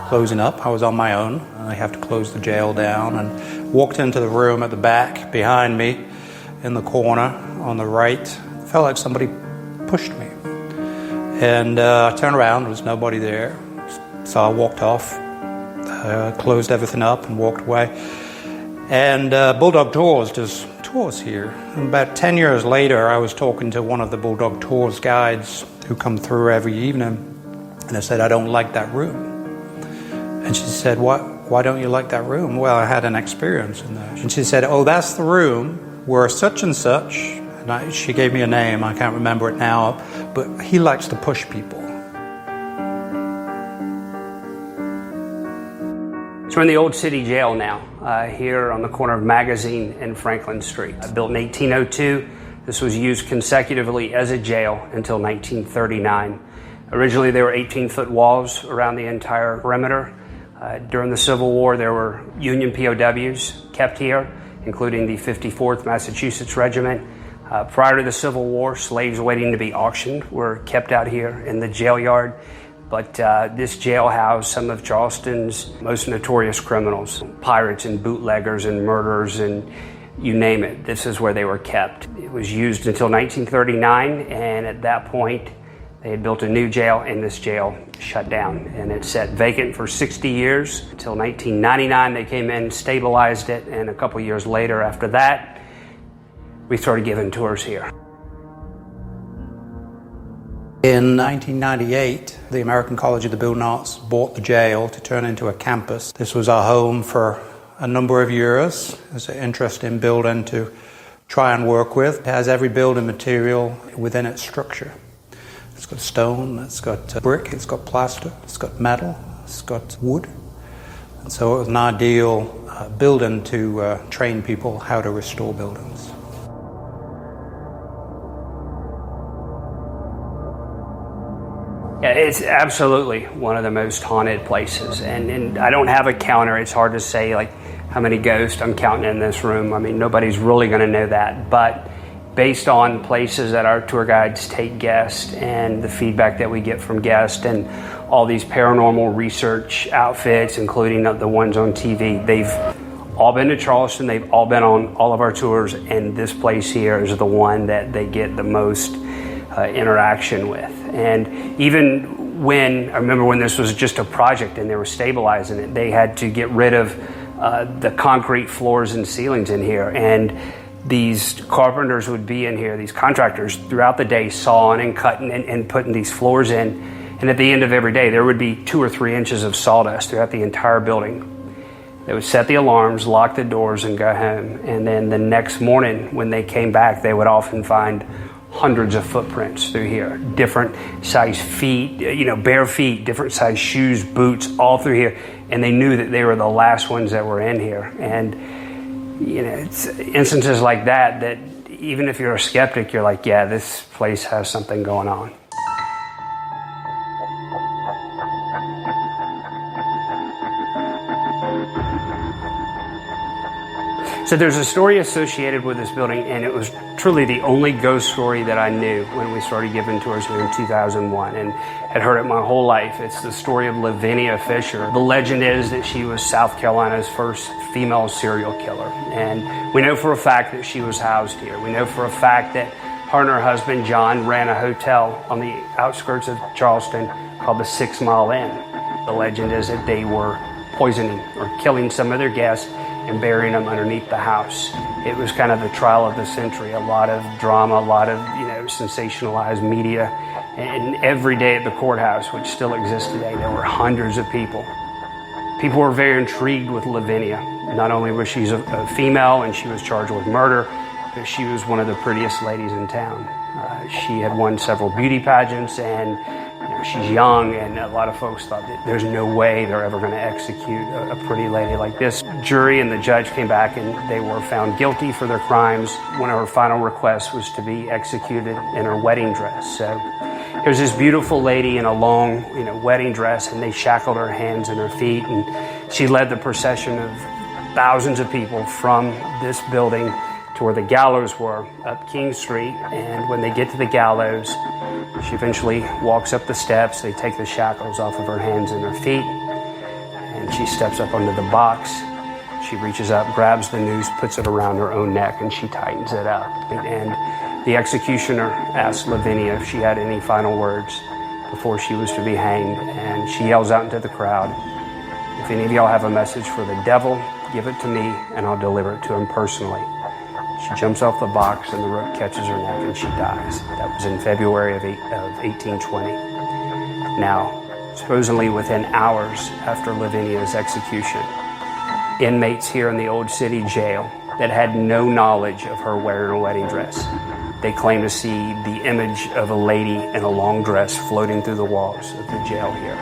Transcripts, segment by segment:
closing up. I was on my own. I have to close the jail down, and walked into the room at the back behind me in the corner on the right. It felt like somebody pushed me. And I turned around, there was nobody there. So I walked off, closed everything up and walked away. And Bulldog Tours does tours here. And about 10 years later, I was talking to one of the Bulldog Tours guides who come through every evening. And I said, I don't like that room. And she said, why don't you like that room? Well, I had an experience in there. And she said, oh, that's the room where such and such, and she gave me a name, I can't remember it now, but he likes to push people. So we're in the Old City Jail now, here on the corner of Magazine and Franklin Street. Built in 1802, this was used consecutively as a jail until 1939. Originally, there were 18-foot walls around the entire perimeter. During the Civil War, there were Union POWs kept here, including the 54th Massachusetts Regiment. Prior to the Civil War, slaves waiting to be auctioned were kept out here in the jail yard. But this jail housed some of Charleston's most notorious criminals, pirates and bootleggers and murderers and you name it. This is where they were kept. It was used until 1939, and at that point, they had built a new jail, and this jail shut down. And it sat vacant for 60 years. Until 1999, they came in, stabilized it, and a couple years later after that, we started giving tours here. In 1998, the American College of the Building Arts bought the jail to turn into a campus. This was our home for a number of years. It was an interesting building to try and work with. It has every building material within its structure. It's got stone, it's got brick, it's got plaster, it's got metal, it's got wood. And so it was an ideal building to train people how to restore buildings. Yeah, it's absolutely one of the most haunted places. And I don't have a counter. It's hard to say like how many ghosts I'm counting in this room. I mean, nobody's really going to know that. But based on places that our tour guides take guests and the feedback that we get from guests and all these paranormal research outfits, including the ones on TV, they've all been to Charleston, they've all been on all of our tours, and this place here is the one that they get the most interaction with. And even when, I remember when this was just a project and they were stabilizing it, they had to get rid of the concrete floors and ceilings in here. And these carpenters would be in here, these contractors, throughout the day sawing and cutting and putting these floors in. And at the end of every day, there would be 2 or 3 inches of sawdust throughout the entire building. They would set the alarms, lock the doors, and go home. And then the next morning, when they came back, they would often find hundreds of footprints through here, different size feet, bare feet, different size shoes, boots, all through here. And they knew that they were the last ones that were in here. And it's instances like that even if you're a skeptic, you're like, yeah, this place has something going on. So there's a story associated with this building, and it was truly the only ghost story that I knew when we started giving tours here in 2001, and had heard it my whole life. It's the story of Lavinia Fisher. The legend is that she was South Carolina's first female serial killer, and we know for a fact that she was housed here. We know for a fact that her and her husband John ran a hotel on the outskirts of Charleston called the 6 Mile Inn. The legend is that they were poisoning or killing some of their guests and burying them underneath the house. It was kind of the trial of the century, a lot of drama, a lot of sensationalized media. And every day at the courthouse, which still exists today, there were hundreds of people. People were very intrigued with Lavinia. Not only was she a female and she was charged with murder, but she was one of the prettiest ladies in town. She had won several beauty pageants, and she's young, and a lot of folks thought that there's no way they're ever going to execute a pretty lady like this. Jury and the judge came back and they were found guilty for their crimes. One of her final requests was to be executed in her wedding dress. So there's this beautiful lady in a long, wedding dress, and they shackled her hands and her feet, and she led the procession of thousands of people from this building to where the gallows were, up King Street. And when they get to the gallows, she eventually walks up the steps. They take the shackles off of her hands and her feet. she steps up onto the box. She reaches up, grabs the noose, puts it around her own neck, and she tightens it up. And the executioner asked Lavinia if she had any final words before she was to be hanged. And she yells out into the crowd, "If any of y'all have a message for the devil, give it to me, and I'll deliver it to him personally." She jumps off the box, and the rope catches her neck, and she dies. That was in February of 1820. Now, supposedly within hours after Lavinia's execution, inmates here in the Old City Jail that had no knowledge of her wearing a wedding dress, they claim to see the image of a lady in a long dress floating through the walls of the jail here.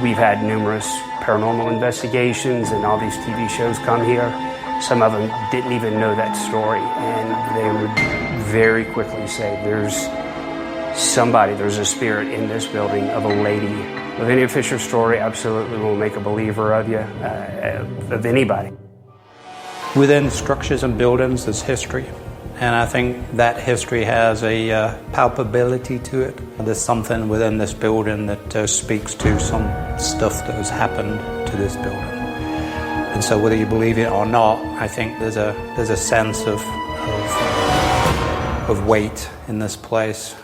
We've had numerous paranormal investigations and all these TV shows come here. Some of them didn't even know that story, and they would very quickly say, there's a spirit in this building of a lady. Lavinia Fisher's story absolutely will make a believer of you, of anybody. Within structures and buildings, there's history. And I think that history has a palpability to it. There's something within this building that speaks to some stuff that has happened to this building. And so whether you believe it or not, I think there's a sense of weight in this place.